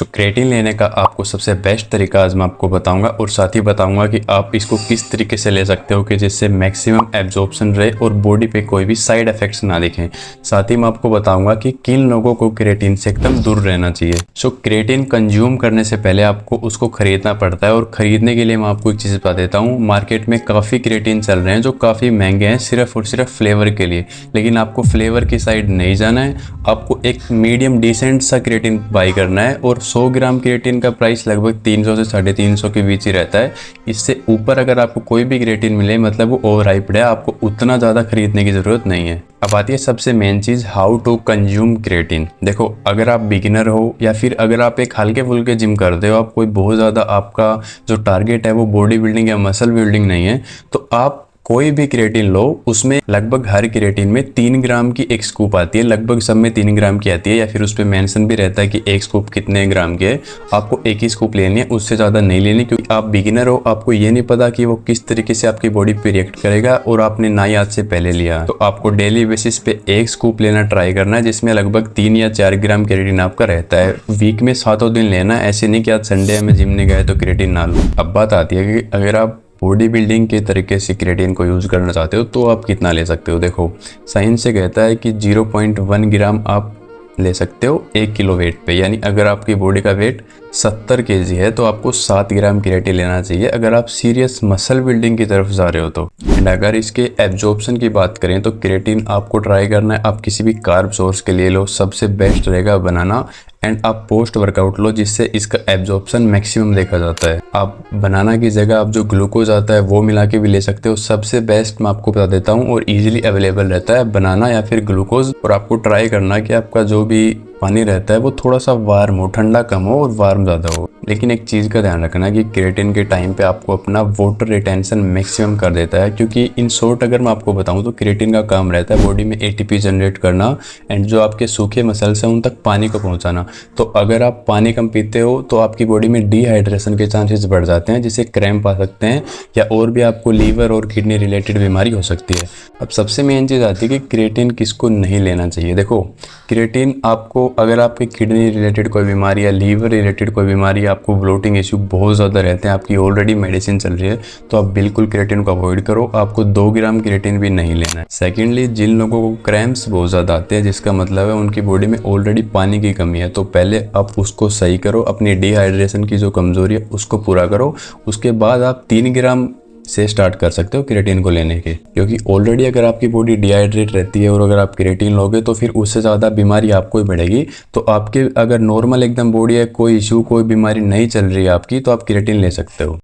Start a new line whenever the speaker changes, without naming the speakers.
Creatine लेने का आपको सबसे बेस्ट तरीका आज मैं आपको बताऊंगा और साथ ही बताऊंगा कि आप इसको किस तरीके से ले सकते हो कि जिससे मैक्सिमम एब्जॉर्प्शन रहे और बॉडी पे कोई भी साइड इफेक्ट्स ना दिखें। साथ ही मैं आपको बताऊंगा कि किन लोगों को क्रेटिन से एकदम दूर रहना चाहिए। क्रेटिन कंज्यूम करने से पहले आपको उसको खरीदना पड़ता है और खरीदने के लिए मैं आपको एक चीज़ बता देता हूँ। मार्केट में काफ़ी क्रेटिन चल रहे हैं जो काफ़ी महंगे हैं सिर्फ और सिर्फ फ्लेवर के लिए, लेकिन आपको फ्लेवर की साइड नहीं जाना है। आपको एक मीडियम डिसेंट सा क्रेटिन बाई करना है और 100 ग्राम क्रेटिन का प्राइस लगभग 300 से 350 के बीच ही रहता है। इससे ऊपर अगर आपको कोई भी क्रेटिन मिले मतलब वो ओवर हाइप्ड है, आपको उतना ज़्यादा खरीदने की ज़रूरत नहीं है। अब आती है सबसे मेन चीज़, हाउ टू कंज्यूम क्रेटिन। देखो, अगर आप बिगिनर हो या फिर अगर आप एक हल्के फुल्के जिम करते हो, आप कोई बहुत ज़्यादा आपका जो टारगेट है वो बॉडी बिल्डिंग या मसल बिल्डिंग नहीं है, तो आप कोई भी क्रेटिन लो, उसमें लगभग हर क्रेटिन में 3 ग्राम की एक स्कूप आती है। लगभग सब में 3 ग्राम की आती है या फिर उस पर मेंशन भी रहता है कि एक स्कूप कितने ग्राम की है। आपको एक ही स्कूप लेनी है, उससे ज़्यादा नहीं लेनी, क्योंकि आप बिगिनर हो, आपको ये नहीं पता कि वो किस तरीके से आपकी बॉडी पे रिएक्ट करेगा और आपने ना याद से पहले लिया। तो आपको डेली बेसिस पे एक स्कूप लेना ट्राई करना है, जिसमें लगभग 3 या 4 ग्राम क्रेटिन आपका रहता है। वीक में 7 दिन लेना है, ऐसे नहीं कि आज संडे में जिम नहीं गए तो क्रेटिन ना लो। अब बात आती है कि अगर आप बॉडी बिल्डिंग के तरीके से क्रेटिन को यूज़ करना चाहते हो तो आप कितना ले सकते हो। देखो, साइंस से कहता है कि 0.1 ग्राम आप ले सकते हो 1 किलो वेट पे, यानी अगर आपकी बॉडी का वेट 70 केजी है तो आपको 7 ग्राम क्रेटिन लेना चाहिए अगर आप सीरियस मसल बिल्डिंग की तरफ जा रहे हो तो। एंड अगर इसके एब्जॉर्प्शन की बात करें तो क्रेटिन आपको ट्राई करना है आप किसी भी कार्ब सोर्स के लिए लो, सबसे बेस्ट रहेगा बनाना। एंड आप पोस्ट वर्कआउट लो, जिससे इसका एब्जॉर्प्शन मैक्सिमम देखा जाता है। आप बनाना की जगह आप जो ग्लूकोज आता है वो मिला के भी ले सकते हो। सबसे बेस्ट मैं आपको बता देता हूँ और इजीली अवेलेबल रहता है बनाना या फिर ग्लूकोज। और आपको ट्राई करना कि आपका जो भी पानी रहता है वो थोड़ा सा वार्म हो, ठंडा कम हो और वार्म ज़्यादा हो। लेकिन एक चीज़ का ध्यान रखना कि क्रेटिन के टाइम पे आपको अपना वाटर रिटेंशन मैक्सिमम कर देता है, क्योंकि इन शॉर्ट अगर मैं आपको बताऊं तो क्रेटिन का काम रहता है बॉडी में एटीपी जनरेट करना एंड जो आपके सूखे मसल्स हैं उन तक पानी को पहुंचाना। तो अगर आप पानी कम पीते हो तो आपकी बॉडी में डिहाइड्रेशन के चांसेस बढ़ जाते हैं, जिससे क्रैम्प आ सकते हैं या और भी आपको लीवर और किडनी रिलेटेड बीमारी हो सकती है। अब सबसे मेन चीज़ आती है कि क्रेटिन किसको नहीं लेना चाहिए। देखो, क्रेटिन आपको अगर आपकी किडनी रिलेटेड कोई बीमारी या लीवर रिलेटेड कोई बीमारी, आपको ब्लोटिंग इश्यू बहुत ज़्यादा रहते हैं, आपकी ऑलरेडी मेडिसिन चल रही है, तो आप बिल्कुल क्रेटिन को अवॉइड करो। आपको 2 ग्राम क्रेटिन भी नहीं लेना है। सेकेंडली, जिन लोगों को क्रैम्प्स बहुत ज़्यादा आते हैं, जिसका मतलब है उनकी बॉडी में ऑलरेडी पानी की कमी है, तो पहले आप उसको सही करो, अपनी डिहाइड्रेशन की जो कमज़ोरी है उसको पूरा करो। उसके बाद आप 3 ग्राम से स्टार्ट कर सकते हो क्रेटिन को लेने के, क्योंकि ऑलरेडी अगर आपकी बॉडी डिहाइड्रेट रहती है और अगर आप क्रेटिन लोगे तो फिर उससे ज़्यादा बीमारी आपको ही बढ़ेगी। तो आपके अगर नॉर्मल एकदम बॉडी है, कोई इशू कोई बीमारी नहीं चल रही है आपकी, तो आप क्रेटिन ले सकते हो।